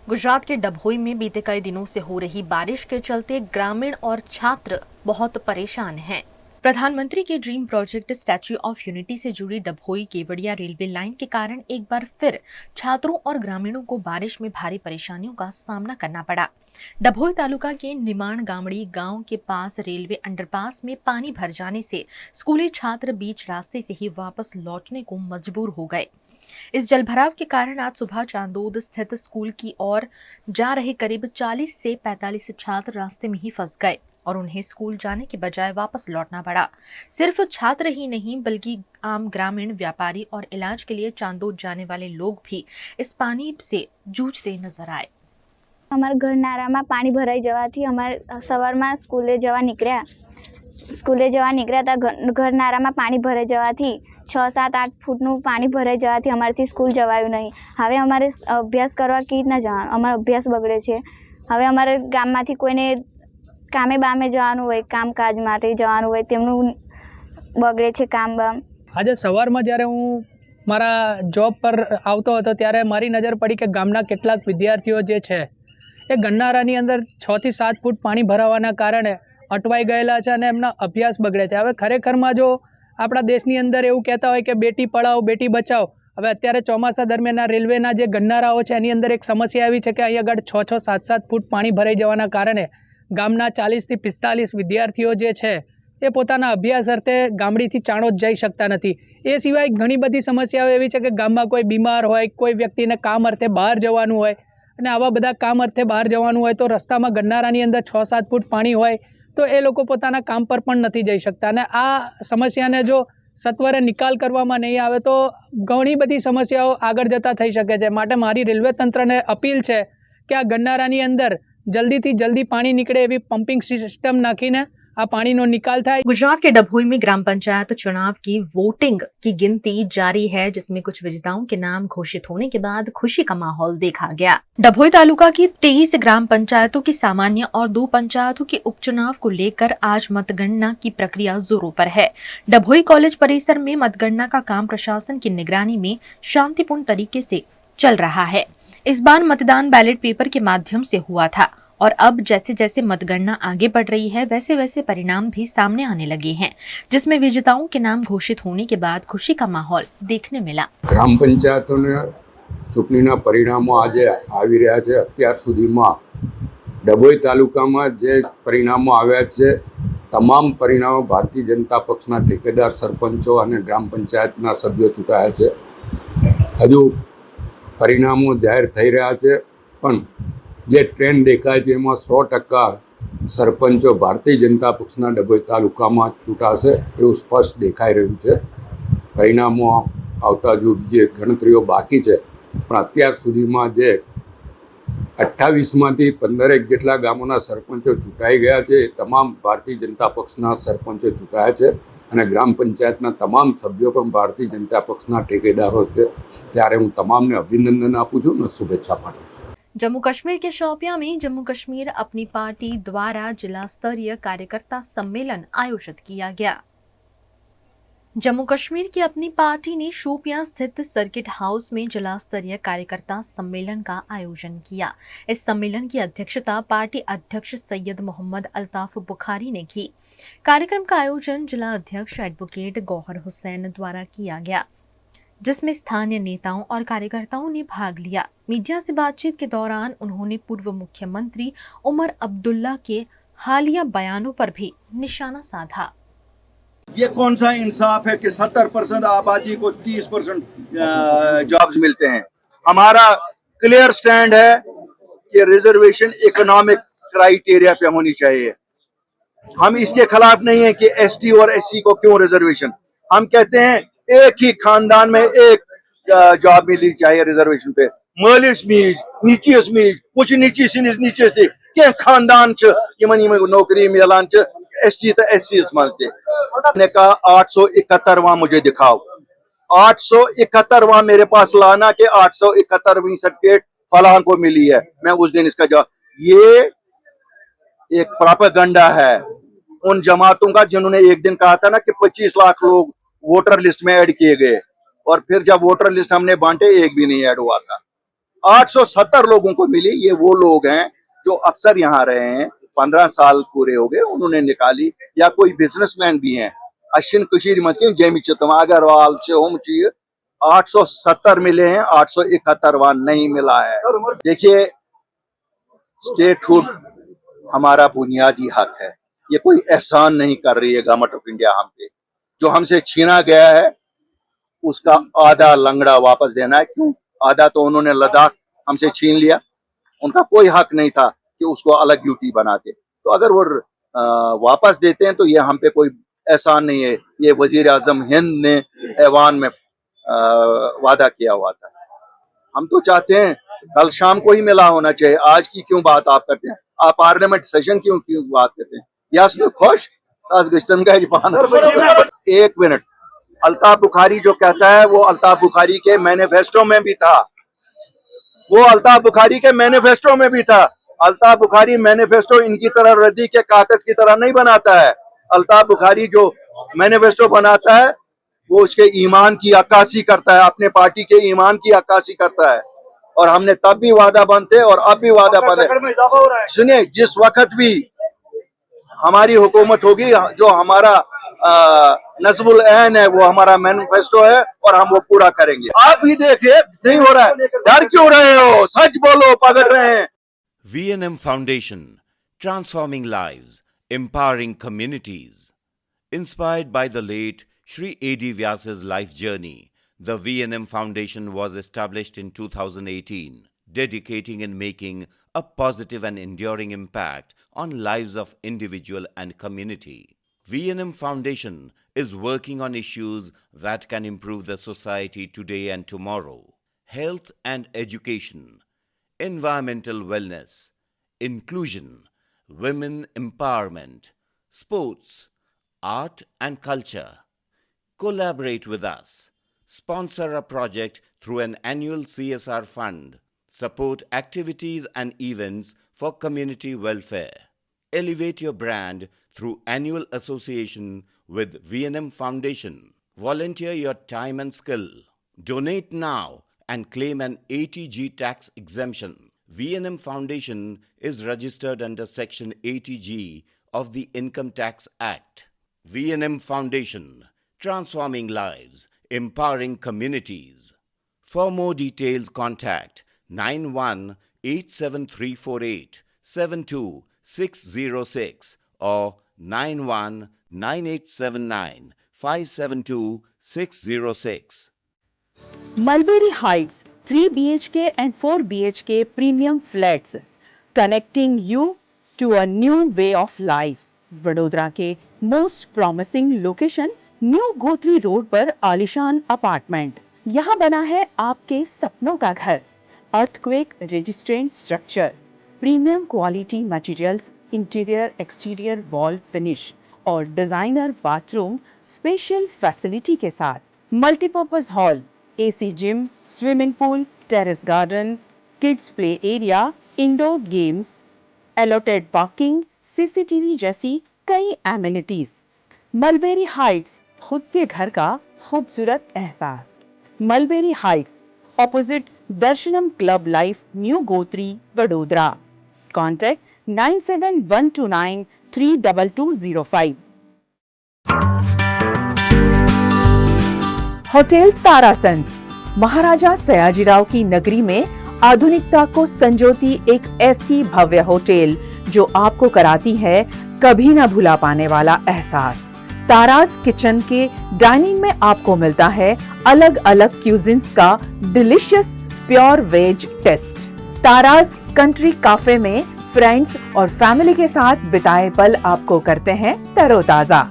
गुजरात के डभोई में बीते कई दिनों से हो रही बारिश के चलते ग्रामीण और छात्र बहुत परेशान हैं। प्रधानमंत्री के dream project statue of unity से जुड़ी डभोई केवड़िया रेलवे लाइन के कारण एक बार फिर छात्रों और ग्रामीणों को बारिश में भारी परेशानियों का सामना करना पड़ा। डभोई तालुका के निमाण गामड़ी गांव के पास रेलवे अंडरपास में पानी भर जाने से स्कूली छात्र बीच रास्ते से ही वापस लौटने को मजबूर हो गए। इस जलभराव के कारण आज सुबह चांदोद स्थित स्कूल की ओर जा रहे करीब 40 से 45 छात्र रास्ते में ही फंस गए और उन्हें स्कूल जाने के बजाय वापस लौटना पड़ा। सिर्फ छात्र ही नहीं बल्कि आम ग्रामीण, व्यापारी और इलाज के लिए चांदोद जाने वाले लोग भी इस पानी से जूझते नजर आए। અમારા ઘર નારામાં પાણી ભરાઈ જવાથી અમારે સવારમાં સ્કૂલે જવા નીકળ્યા તા ઘર નારામાં પાણી ભરાઈ જવાથી 6-7-8 ફૂટનું પાણી ભરાઈ જવાથી અમારાથી સ્કૂલ જવાયું નહીં। હવે અમારે અભ્યાસ કરવા કેવી રીતના જવાનું? અમારો અભ્યાસ બગડે છે। હવે અમારે ગામમાંથી કોઈને કામે બામે જવાનું હોય, કામકાજ માટે જવાનું હોય, તેમનું બગડે છે કામ બામ। આજે સવારમાં જ્યારે હું મારા જોબ પર આવતો હતો ત્યારે મારી નજર પડી કે ગામના કેટલાક વિદ્યાર્થીઓ જે છે એ ગન્નારાની અંદર 6 થી 7 ફૂટ પાણી ભરાવાના કારણે અટવાઈ ગયેલા છે અને એમના અભ્યાસ બગડે છે। હવે ખરેખરમાં જો આપણા દેશની અંદર એવું કહેતા હોય કે બેટી પઢાઓ બેટી બચાવો, હવે અત્યારે ચોમાસા દરમિયાન રેલવેના જે ગન્નારાઓ છે એની અંદર એક સમસ્યા આવી છે કે અહીં આગળ 6-6, 7-7 ફૂટ પાણી ભરાઈ જવાના કારણે ગામના 40 થી 45 વિદ્યાર્થીઓ જે છે એ પોતાના અભ્યાસ અર્થે ગામડીથી ચાણોદ જઈ શકતા નથી। એ સિવાય ઘણી બધી સમસ્યાઓ એવી છે કે ગામમાં કોઈ બીમાર હોય, કોઈ વ્યક્તિને કામ અર્થે બહાર જવાનું હોય અને આવા બધા કામ અર્થે બહાર જવાનું હોય તો રસ્તામાં ગન્નારાની અંદર 6-7 ફૂટ પાણી હોય તો એ લોકો પોતાના કામ પર પણ નથી જઈ શકતા। અને આ સમસ્યાને જો સત્વરે નિકાલ કરવામાં નહીં આવે તો ઘણી બધી સમસ્યાઓ આગળ જતા થઈ શકે છે। માટે મારી રેલવે તંત્રને અપીલ છે કે આ ગન્નારાની અંદર જલ્દીથી જલ્દી પાણી નીકળે એવી પમ્પિંગ સિસ્ટમ નાખીને आ पानी नो निकाल था। गुजरात के डभोई में ग्राम पंचायत चुनाव की वोटिंग की गिनती जारी है, जिसमें कुछ विजेताओं के नाम घोषित होने के बाद खुशी का माहौल देखा गया। डभोई तालुका की 23 ग्राम पंचायतों की सामान्य और 2 पंचायतों के उपचुनाव को लेकर आज मतगणना की प्रक्रिया जोरों पर है। डभोई कॉलेज परिसर में मतगणना का काम प्रशासन की निगरानी में शांतिपूर्ण तरीके से चल रहा है। इस बार मतदान बैलेट पेपर के माध्यम से हुआ था और अब जैसे जैसे मतगणना आगे बढ़ रही है वैसे वैसे परिणाम भी सामने आने लगे हैं, जिसमें विजेताओं के नाम घोषित होने के बाद खुशी का माहौल देखने मिला। ग्राम पंचायतोने चूंटणीना परिणामों आज આવી રહ્યા છે। અત્યાર સુધીમાં ડભોઈ તાલુકામાં જે પરિણામો આવ્યા છે તમામ પરિણામો ભારતીય જનતા પક્ષના ઠેકેદાર સરપંચો અને ગ્રામ પંચાયતના સભ્યો ચૂંટાયા છે। હજુ પરિણામો જાહેર થઈ રહ્યા છે પણ જે ટ્રેન્ડ દેખાય છે એમાં 100% સરપંચો ભારતીય જનતા પક્ષના ડભોઈ તાલુકામાં ચૂંટાશે એવું સ્પષ્ટ દેખાઈ રહ્યું છે। પરિણામો આવતા જો બીજી ગણતરીઓ બાકી છે પણ અત્યાર સુધીમાં જે 28માંથી 15 જેટલા ગામોના સરપંચો ચૂંટાઈ ગયા છે એ તમામ ભારતીય જનતા પક્ષના સરપંચો ચૂંટાયા છે અને ગ્રામ પંચાયતના તમામ સભ્યો પણ ભારતીય જનતા પક્ષના ઠેકેદારો છે। ત્યારે હું તમામને અભિનંદન આપું છું અને શુભેચ્છા પાઠવું છું। जम्मू कश्मीर के शोपियां में जम्मू कश्मीर अपनी पार्टी द्वारा जिला स्तरीय कार्यकर्ता सम्मेलन आयोजित किया गया। जम्मू कश्मीर की अपनी पार्टी ने शोपियां स्थित सर्किट हाउस में जिला स्तरीय कार्यकर्ता सम्मेलन का आयोजन किया। इस सम्मेलन की अध्यक्षता पार्टी अध्यक्ष सैयद मोहम्मद अल्ताफ बुखारी ने की। कार्यक्रम का आयोजन जिला अध्यक्ष एडवोकेट गौहर हुसैन द्वारा किया गया, जिसमें स्थानीय नेताओं और कार्यकर्ताओं ने भाग लिया। मीडिया से बातचीत के दौरान उन्होंने पूर्व मुख्यमंत्री उमर अब्दुल्ला के हालिया बयानों पर भी निशाना साधा। ये कौन सा इंसाफ है कि 70% आबादी को 30% जॉब्स मिलते हैं? हमारा क्लियर स्टैंड है कि रिजर्वेशन इकोनॉमिक क्राइटेरिया पे होनी चाहिए। हम इसके खिलाफ नहीं है कि एसटी और एससी को क्यों रिजर्वेशन। हम कहते हैं एक ही खानदान में एक जॉब मिलनी चाहिए रिजर्वेशन पे। मालिस मीज नीचीस मीज कुछ नीची सिनिस नीचे से क्या खानदान च यमन यमन नौकरी मिलान च एसटी तो एससी मज दे। ने कहा 871वां मुझे दिखाओ। 871वां मेरे पास लाना कि 871वीं सर्टिफिकेट फलां को मिली है। मैं उस दिन इसका जवाब, ये एक प्रोपेगेंडा है उन जमातों का जिन्होंने एक दिन कहा था ना कि 25 लाख लोग वोटर लिस्ट में ऐड किए गए और फिर जब वोटर लिस्ट हमने बांटे एक भी नहीं ऐड हुआ था। 870 लोगों को मिली। ये वो लोग हैं जो अक्सर यहाँ रहे हैं, 15 साल पूरे हो गए, उन्होंने निकाली। या कोई बिजनेसमैन भी हैं, अश्विन कुशीर मस्किन जेमी चितम अग्रवाल से होम चाहिए, 870 मिले हैं, 871 नहीं मिला है। देखिए, स्टेटहुड हमारा बुनियादी हक है। ये कोई एहसान नहीं कर रही है गवर्नमेंट ऑफ इंडिया हम पे। जो हमसे छीना गया है उसका आधा लंगड़ा वापस देना है। क्यों? आधा तो उन्होंने लद्दाख हमसे छीन लिया, उनका कोई हक नहीं था कि उसको अलग ड्यूटी बनाते। तो अगर वो वापस देते हैं तो ये हम पे कोई एहसान नहीं है। ये वजीर आजम हिंद ने ऐवान में वादा किया हुआ था। हम तो चाहते हैं कल शाम को ही मिला होना चाहिए। आज की क्यों बात आप करते हैं? आप पार्लियामेंट सेशन क्यों बात करते हैं? यस में खुश एक मिनट, अल्ताफ बुखारी जो कहता है वो अल्ताफ बुखारी के मैनिफेस्टो में भी था। वो अल्ताफ बुखारी के मैनिफेस्टो में भी था। अल्ताफ बुखारी मैनिफेस्टो इनकी तरह रद्दी के कागज की तरह नहीं बनाता है। अल्ताफ बुखारी जो मैनिफेस्टो बनाता है वो उसके ईमान की अक्कासी करता है, अपने पार्टी के ईमान की अक्कासी करता है। और हमने तब भी वादा बंद थे और अब भी वादा बंद है। सुनिए, जिस वक्त भी हमारी हुकूमत होगी, जो हमारा नज़्मुल ऐन है वो हमारा मैनिफेस्टो है और हम वो पूरा करेंगे। आप ही देखिए, नहीं हो रहा है, डर क्यों रहे हो? सच बोलो, पकड़ रहे हैं। V&M Foundation, transforming lives, empowering communities. Inspired by the late Shri A.D. Vyas's life journey, the V&M Foundation was established in 2018, dedicating and making a positive and enduring impact on lives of individual and community. V&M Foundation is working on issues that can improve the society today and tomorrow: health and education, environmental wellness, inclusion, women empowerment, sports, art and culture. Collaborate with us. Sponsor a project through an annual CSR fund. Support activities and events for community welfare. Elevate your brand through annual association with V&M Foundation. Volunteer your time and skill. Donate now and claim an ATG tax exemption. V&M Foundation is registered under Section 80G of the Income Tax Act. V&M Foundation, transforming lives, empowering communities. For more details, contact 918734872606 or 919879572606. Mulberry Heights 3 BHK and 4 BHK premium flats, connecting you to a new way of life. Vadodara के most promising location new Gotri road पर आलिशान apartment. यहाँ बना है आपके सपनों का घर। Earthquake resistant structure, premium quality materials, interior exterior wall finish और डिजाइनर बाथरूम स्पेशल फैसिलिटी के साथ। Multipurpose hall, AC gym, swimming pool, terrace garden, kids play area, indoor games, allotted parking, CCTV जैसी कई एमिनिटीज। मलबेरी हाइट्स, खुद के घर का खूबसूरत एहसास। Mulberry Height, opposite Darshanam Club Life, New Gotri, Vadodara. Contact 9712932205। Hotel Tarasons, Maharaja Sayajirao की नगरी में आधुनिकता को संजोती एक ऐसी भव्य होटल जो आपको कराती है कभी ना भुला पाने वाला एहसास। ताराज किचन के डाइनिंग में आपको मिलता है अलग अलग क्यूजिन्स का delicious pure veg taste. Tara's Country Cafe में फ्रेंड्स और फैमिली के साथ बिताए पल आपको करते हैं तरोताजा।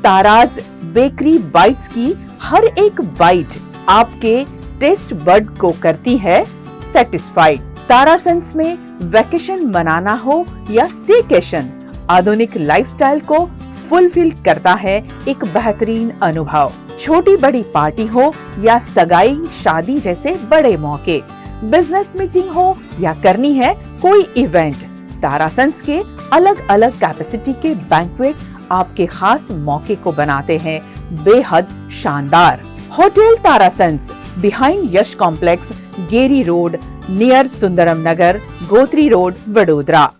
ताराज बेकरी बाइट्स की हर एक बाइट आपके टेस्ट बड को करती है सेटिस्फाइड। तारासंस में वैकेशन मनाना हो या स्टेकेशन, आधुनिक लाइफस्टाइल को फुलफिल करता है एक बेहतरीन अनुभव। छोटी बड़ी पार्टी हो या सगाई शादी जैसे बड़े मौके, बिजनेस मीटिंग हो या करनी है कोई इवेंट, तारासंस के अलग अलग कैपेसिटी के बैंक्वेट आपके खास मौके को बनाते हैं बेहद शानदार। Hotel Tarasons behind Yash Complex, Geri Road, near Sundaram Nagar, Gotri Road, Vadodara.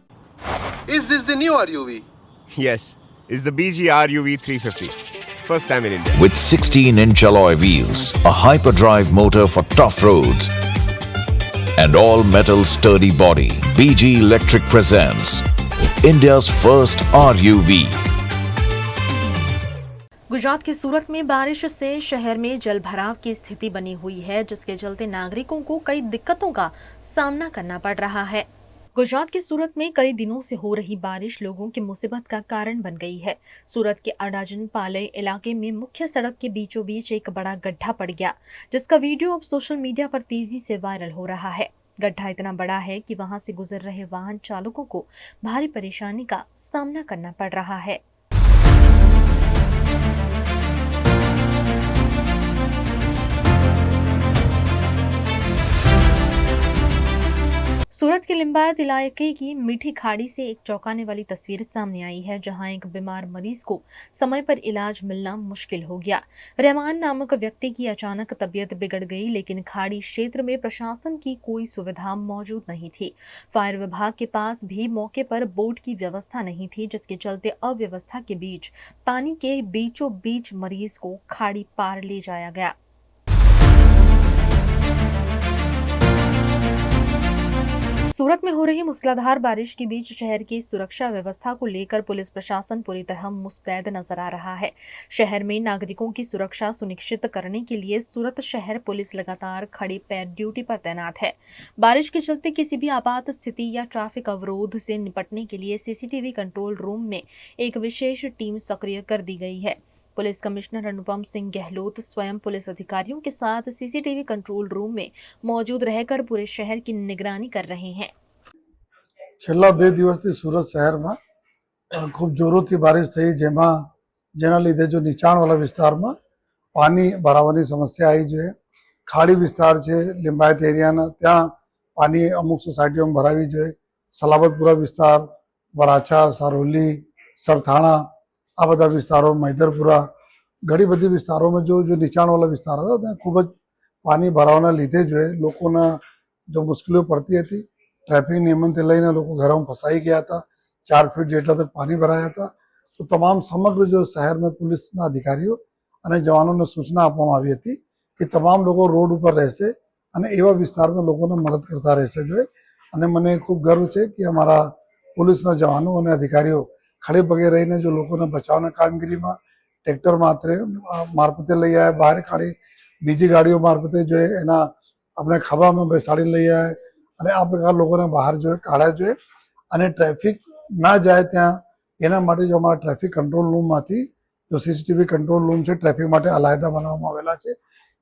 Is this the new RUV? Yes, it's the BG RUV 350. First time in India. With 16-inch alloy wheels, a hyperdrive motor for tough roads, and all-metal sturdy body, BG Electric presents India's first RUV. Gujarat के सूरत में बारिश से शहर में जल भराव की स्थिति बनी हुई है, जिसके चलते नागरिकों को कई दिक्कतों का सामना करना पड़ रहा है। गुजरात के सूरत में कई दिनों से हो रही बारिश लोगों की मुसीबत का कारण बन गई है। सूरत के अडाजन पालय इलाके में मुख्य सड़क के बीचों बीच एक बड़ा गड्ढा पड़ गया, जिसका वीडियो अब सोशल मीडिया पर तेजी से वायरल हो रहा है। गड्ढा इतना बड़ा है कि वहां से गुजर रहे वाहन चालकों को भारी परेशानी का सामना करना पड़ रहा है। सूरत के लिंबायत इलाके की मीठी खाड़ी से एक चौंकाने वाली तस्वीर सामने आई है, जहां एक बीमार मरीज को समय पर इलाज मिलना मुश्किल हो गया। रहमान नामक व्यक्ति की अचानक तबीयत बिगड़ गई, लेकिन खाड़ी क्षेत्र में प्रशासन की कोई सुविधा मौजूद नहीं थी। फायर विभाग के पास भी मौके पर बोट की व्यवस्था नहीं थी, जिसके चलते अव्यवस्था के बीच पानी के बीचों बीच मरीज को खाड़ी पार ले जाया गया। सूरत में हो रही मूसलाधार बारिश के बीच शहर की सुरक्षा व्यवस्था को लेकर पुलिस प्रशासन पूरी तरह मुस्तैद नजर आ रहा है। शहर में नागरिकों की सुरक्षा सुनिश्चित करने के लिए सूरत शहर पुलिस लगातार खड़े पैर ड्यूटी पर तैनात है। बारिश के चलते किसी भी आपात स्थिति या ट्रैफिक अवरोध से निपटने के लिए सीसीटीवी कंट्रोल रूम में एक विशेष टीम सक्रिय कर दी गई है। पुलिस कमिश्नर अनुपम सिंह गहलोत स्वयं पुलिस अधिकारियों के साथ सीसीटीवी कंट्रोल रूम में मौजूद रहकर पूरे शहर की निगरानी कर रहे हैं। છેલ્લા 2 દિવસથી સુરત શહેરમાં ખૂબ જોરોથી બારિશ થઈ, જેના લીધે જો નીચાણવાળા વિસ્તારમાં પાણી ભરાવાની સમસ્યા આવી જોઈએ। ખાડી વિસ્તાર છે લિંબાયત એરિયાના, ત્યાં પાણી અમુક સોસાયટીઓમાં ભરાવી જોઈએ। સલાબતપુરા વિસ્તાર, વરાછા, સારોલી, સરથાણા, આ બધા વિસ્તારો, મૈદરપુરા, ઘણી બધી વિસ્તારોમાં જો નીચાણવાળા વિસ્તાર હતા ત્યાં ખૂબ જ પાણી ભરાવાના લીધે લોકોના જો મુશ્કેલીઓ પડતી હતી। ટ્રાફિક નિયમનથી લઈને લોકો ઘરમાં ફસાઈ ગયા હતા। 4 ફીટ જેટલા તક પાણી ભરાયા હતા। તો તમામ સમગ્ર જો શહેરમાં પોલીસના અધિકારીઓ અને જવાનોને સૂચના આપવામાં આવી હતી કે તમામ લોકો રોડ ઉપર રહેશે અને એવા વિસ્તારમાં લોકોને મદદ કરતા રહેશે જોઈએ। અને મને ખૂબ ગર્વ છે કે અમારા પોલીસના જવાનો અને અધિકારીઓ ખડે પગે રહીને જો લોકોને બચાવના કામગીરીમાં ટ્રેક્ટર મારફતે લઈ આવ્યા, બહાર કાઢી બીજી ગાડીઓ મારફતે જોઈએ એના આપણે ખભામાં બેસાડી લઈ આવ્યા અને આ પ્રકાર લોકોને બહાર કાઢ્યા જોઈએ। અને ટ્રાફિક ના જાય ત્યાં એના માટે જો અમારા ટ્રાફિક કંટ્રોલ રૂમમાંથી જો સીસીટીવી કંટ્રોલ રૂમ છે ટ્રાફિક માટે અલાયદા બનાવવામાં આવેલા છે,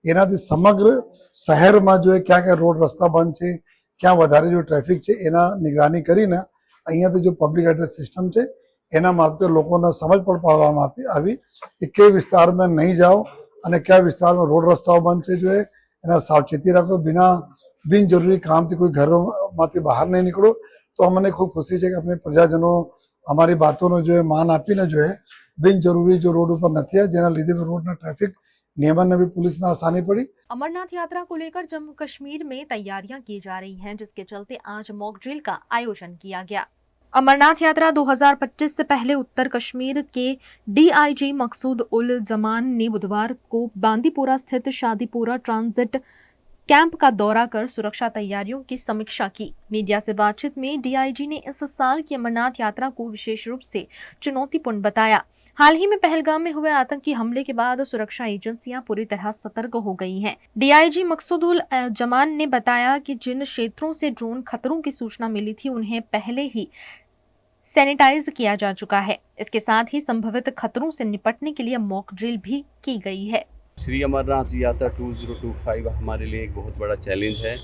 એનાથી સમગ્ર શહેરમાં ક્યાં ક્યાં રોડ રસ્તા બંધ છે, ક્યાં વધારે જો ટ્રાફિક છે એના નિગરાની કરીને અહીંયાથી જો પબ્લિક એડ્રેસ સિસ્ટમ છે એના મારફતે લોકોને સમજ પણ પાડવામાં આવી કે કઈ વિસ્તારમાં નહીં જાઓ અને કયા વિસ્તારમાં રોડ રસ્તાઓ બંધ છે જોઈએ એના સાવચેતી રાખો। બિનજરૂરી કામથી કોઈ ઘરોમાંથી બહાર નહીં નીકળો। તો અમને ખૂબ ખુશી છે કે આપણે પ્રજાજનો અમારી બાતોનો માન આપીને બિનજરૂરી જો રોડ ઉપર નથી આવ્યા, જેના લીધે રોડના ટ્રાફિક नियमन में भी पुलिस ने आसानी पड़ी। अमरनाथ यात्रा को लेकर जम्मू कश्मीर में तैयारियां की जा रही हैं, जिसके चलते आज मॉक ड्रिल का आयोजन किया गया। अमरनाथ यात्रा 2025 से पहले उत्तर कश्मीर के डीआईजी मकसूद उल जमान ने बुधवार को बांदीपोरा स्थित शादीपुरा ट्रांजिट कैंप का दौरा कर सुरक्षा तैयारियों की समीक्षा की। मीडिया से बातचीत में डीआईजी ने इस साल की अमरनाथ यात्रा को विशेष रूप से चुनौतीपूर्ण बताया। हाल ही में पहलगाम में हुए आतंकी हमले के बाद सुरक्षा एजेंसियां पूरी तरह सतर्क हो गई हैं। डीआईजी मकसूद उल जमान ने बताया कि जिन क्षेत्रों से ड्रोन खतरों की सूचना मिली थी उन्हें पहले ही सैनिटाइज किया जा चुका है। इसके साथ ही संभवित खतरों से निपटने के लिए मॉक ड्रिल भी की गई है। श्री अमरनाथ यात्रा 2025 हमारे लिए एक बहुत बड़ा चैलेंज है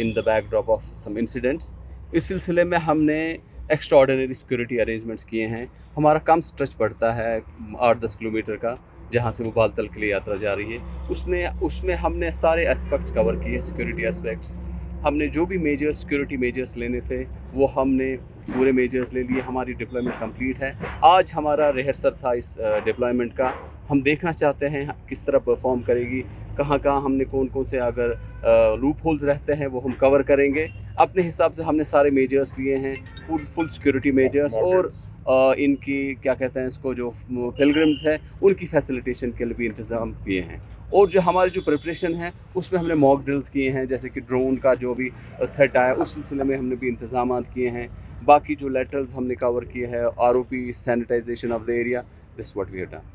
in the backdrop of some incidents. इस सिलसिले में हमने एक्स्ट्राऑर्डिनरी सिक्योरिटी अरेंजमेंट्स किए हैं। हमारा कम स्ट्रेच पड़ता है 8-10 किलोमीटर का, जहाँ से वो बालतल के लिए यात्रा जा रही है। उसमें हमने सारे एस्पेक्ट्स कवर किए, सिक्योरिटी एस्पेक्ट्स, हमने जो भी मेजर्स सिक्योरिटी मेजर्स लेने थे वो हमने पूरे मेजर्स ले लिए। हमारी डिप्लॉयमेंट कंप्लीट है। आज हमारा रिहर्सल था इस डिप्लॉयमेंट का। हम देखना चाहते हैं किस तरह परफॉर्म करेगी, कहाँ कहाँ हमने कौन कौन से अगर लूप होल्स रहते हैं वो हम कवर करेंगे। अपने हिसाब से हमने सारे मेजर्स लिए हैं, फुल सिक्योरिटी मेजर्स, और इनकी क्या कहते हैं इसको, जो पिलग्रिम्स है उनकी फैसिलिटेशन के लिए भी इंतज़ाम किए हैं। और जो हमारी जो प्रिपरेशन है उसमें हमने मॉक ड्रिल्स किए हैं, जैसे कि ड्रोन का जो भी थ्रेट आया उस सिलसिले में हमने भी इंतज़ाम किए हैं। बाकी जो लेटरल्स हमने कवर किए हैं, ROP, sanitisation of the area, this what we have done.